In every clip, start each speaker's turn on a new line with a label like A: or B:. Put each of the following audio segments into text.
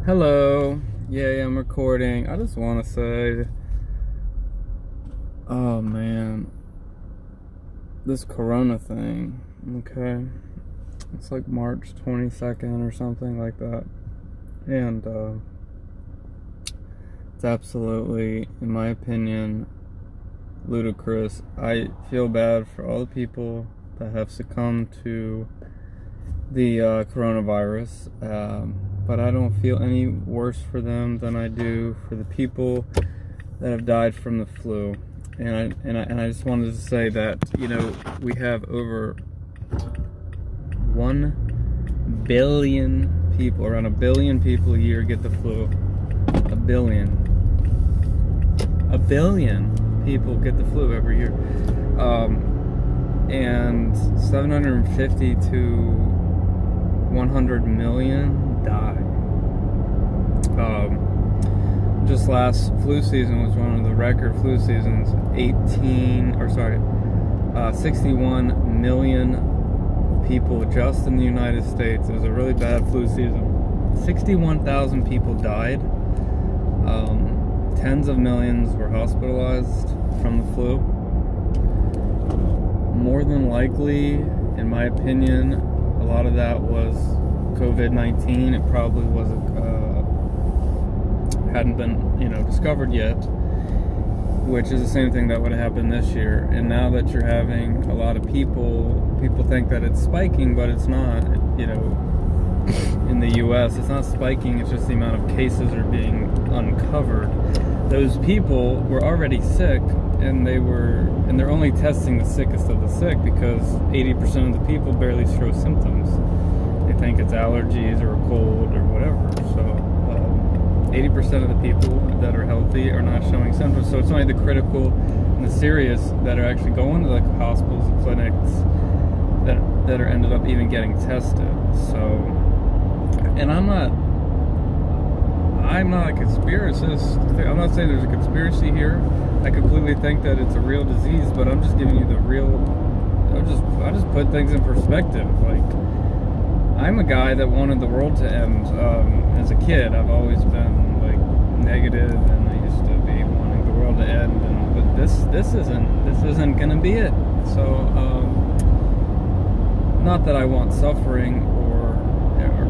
A: Hello. Yeah, I'm recording. I just want to say, oh man, this corona thing, okay? It's like March 22nd or something like that. And it's absolutely, in my opinion, ludicrous. I feel bad for all the people that have succumbed to the coronavirus, but I don't feel any worse for them than I do for the people that have died from the flu. And I just wanted to say that, we have over 1 billion people, around 1 billion people a year get the flu. 1 billion. 1 billion people get the flu every year. And 750 to 100 million die. Just last flu season was one of the record flu seasons. 61 million people just in the United States. It was a really bad flu season. 61,000 people died. Tens of millions were hospitalized from the flu. More than likely, in my opinion, a lot of that was COVID-19. It probably hadn't been, discovered yet, which is the same thing that would have happened this year. And now that you're having a lot of people think that it's spiking, but it's not. In the U.S., it's not spiking. It's just the amount of cases are being uncovered. Those people were already sick, and they're only testing the sickest of the sick because 80% of the people barely show symptoms. They think it's allergies or a cold or whatever. So 80% of the people that are healthy are not showing symptoms. So it's only the critical and the serious that are actually going to the hospitals and clinics that are ended up even getting tested. So, and I'm not a conspiracist. I'm not saying there's a conspiracy here. I completely think that it's a real disease, but I'm just giving you the real. I just put things in perspective. Like, I'm a guy that wanted the world to end. As a kid, I've always been like negative, and I used to be wanting the world to end. But this isn't gonna be it. So, not that I want suffering or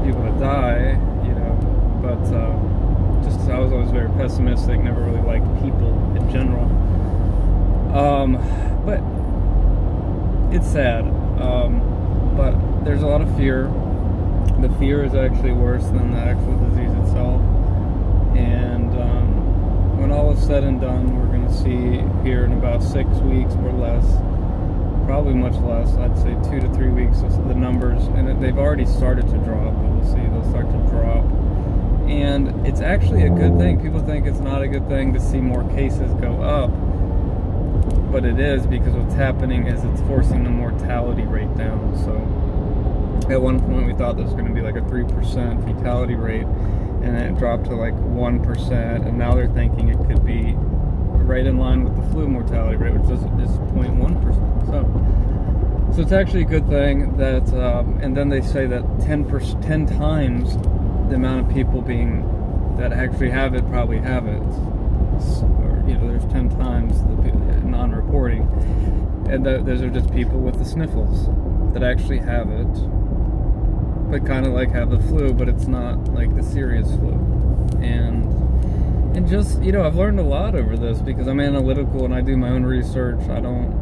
A: people to die, but just I was always very pessimistic. Never really liked people in general. But it's sad. But there's a lot of fear. The fear is actually worse than the actual disease itself. And when all is said and done, we're going to see here in about 6 weeks or less, probably much less, I'd say 2 to 3 weeks, the numbers, and they've already started to drop, but we'll see, they'll start to drop. And it's actually a good thing. People think it's not a good thing to see more cases go up, but it is, because what's happening is it's forcing the mortality rate down. So at one point we thought there was going to be like a 3% fatality rate, and then it dropped to like 1%, and now they're thinking it could be right in line with the flu mortality rate, which is 0.1%. So it's actually a good thing that, and then they say that 10 times the amount of people that actually have it probably have it. Or, there's 10 times the non-reporting, and those are just people with the sniffles that actually have it, but kind of like have the flu, but it's not like the serious flu. And just, I've learned a lot over this because I'm analytical and I do my own research. I don't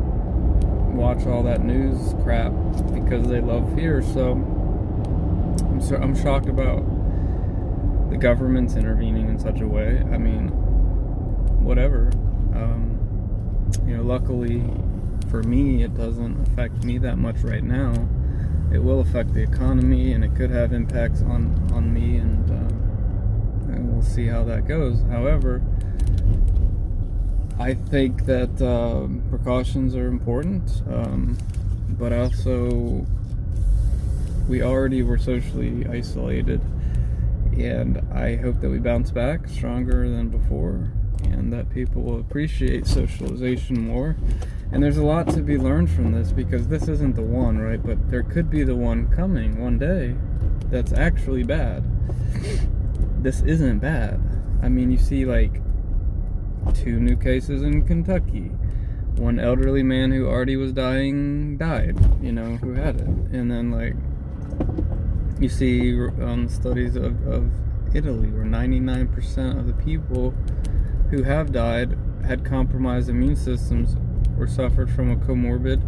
A: watch all that news crap because they love fear. So I'm shocked about the government's intervening in such a way. I mean, whatever. Luckily for me, it doesn't affect me that much right now. It will affect the economy, and it could have impacts on me, and we'll see how that goes. However, I think that precautions are important, but also we already were socially isolated, and I hope that we bounce back stronger than before, and that people will appreciate socialization more. And there's a lot to be learned from this, because this isn't the one, right? But there could be the one coming one day that's actually bad. this isn't bad. I mean, you see like 2 new cases in Kentucky. One elderly man who already was dying died, who had it. And then like you see studies of Italy where 99% of the people who have died had compromised immune systems or suffered from a comorbid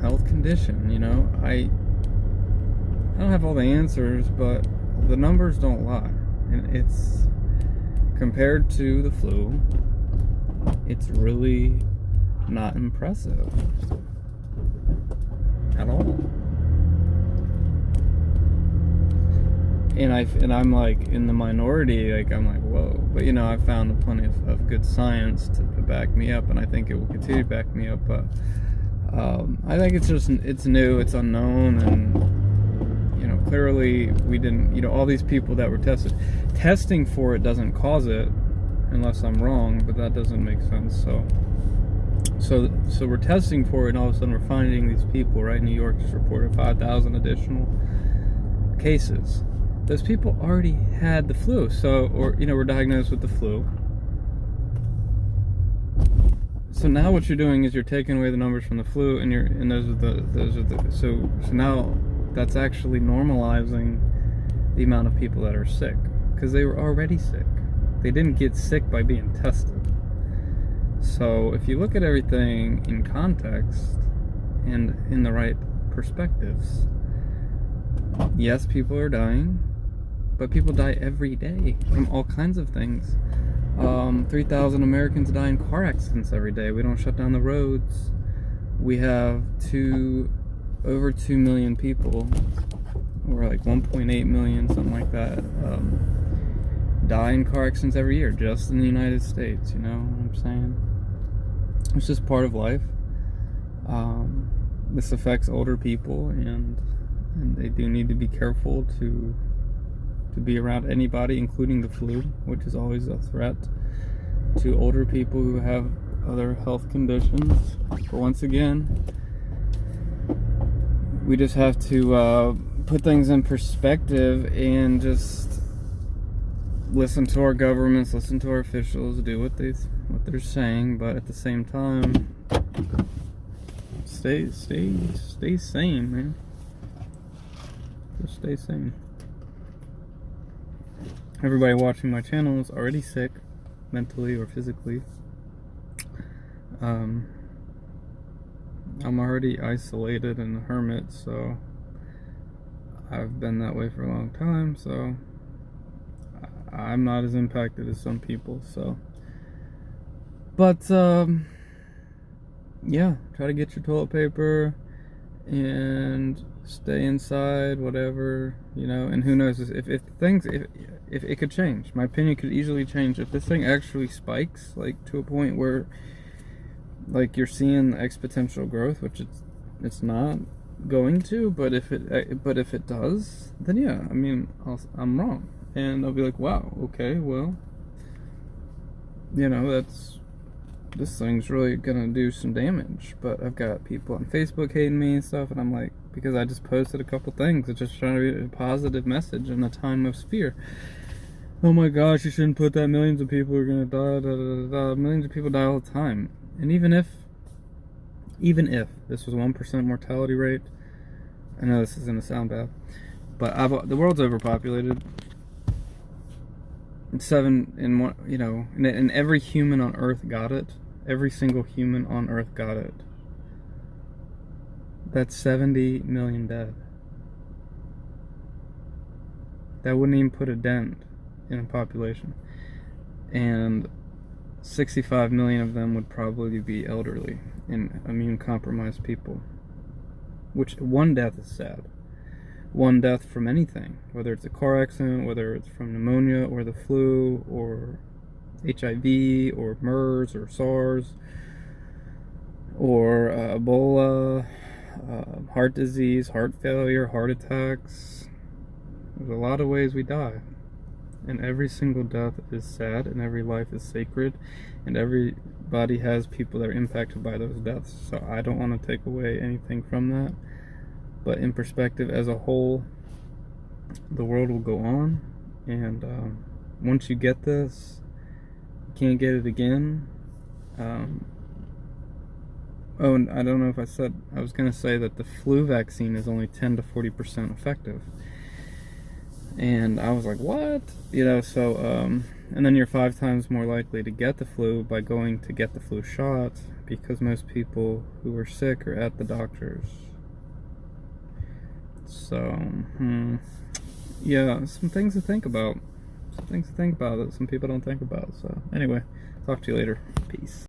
A: health condition. I don't have all the answers, but the numbers don't lie. And it's compared to the flu, it's really not impressive at all. And I'm like in the minority, like I'm like, whoa. But I found plenty of good science to back me up, and I think it will continue to back me up. But I think it's new, it's unknown, and clearly we didn't, all these people that were testing for it doesn't cause it, unless I'm wrong, but that doesn't make sense. So we're testing for it, and all of a sudden we're finding these people, right? New York just reported 5,000 additional cases. Those people already had the flu, were diagnosed with the flu. So now what you're doing is you're taking away the numbers from the flu, and those are the so now that's actually normalizing the amount of people that are sick, because they were already sick. They didn't get sick by being tested. So if you look at everything in context and in the right perspectives, yes, people are dying, but people die every day from all kinds of things. 3,000 Americans die in car accidents every day. We don't shut down the roads. We have over 2 million people, or like 1.8 million, something like that, die in car accidents every year, just in the United States. You know what I'm saying? It's just part of life. This affects older people, and they do need to be careful to be around anybody, including the flu, which is always a threat to older people who have other health conditions. But once again, we just have to put things in perspective and just listen to our governments, listen to our officials, do what they're saying, but at the same time, stay sane, man. Just stay sane. Everybody watching my channel is already sick, mentally or physically. I'm already isolated and a hermit, so I've been that way for a long time, so I'm not as impacted as some people, so. But, yeah, try to get your toilet paper and stay inside, whatever, and who knows, if it could change. My opinion could easily change if this thing actually spikes, like, to a point where, like, you're seeing exponential growth, which it's not going to, but if it does, then yeah, I mean, I'm wrong, and I'll be like, wow, okay, well, this thing's really gonna do some damage. But I've got people on Facebook hating me and stuff, and I'm like, because I just posted a couple things, it's just trying to be a positive message in a time of fear. Oh my gosh, you shouldn't put that, millions of people are gonna die, da, da, da, da. Millions of people die all the time. And even if this was 1% mortality rate, I know this is gonna sound bad, but the world's overpopulated. And every human on Earth got it. Every single human on Earth got it. That's 70 million dead. That wouldn't even put a dent in a population. And 65 million of them would probably be elderly and immune compromised people. Which, one death is sad. One death from anything, whether it's a car accident, whether it's from pneumonia or the flu or HIV or MERS or SARS or Ebola, heart disease, heart failure, heart attacks. There's a lot of ways we die, and every single death is sad, and every life is sacred, and everybody has people that are impacted by those deaths. So I don't want to take away anything from that. But in perspective, as a whole, the world will go on, And once you get this, you can't get it again. Oh, and I don't know if I was going to say that the flu vaccine is only 10 to 40% effective. And I was like, what? You know, so, and then you're 5 times more likely to get the flu by going to get the flu shot, because most people who are sick are at the doctor's. So, yeah, some things to think about. Some things to think about that some people don't think about. So, anyway, talk to you later. Peace.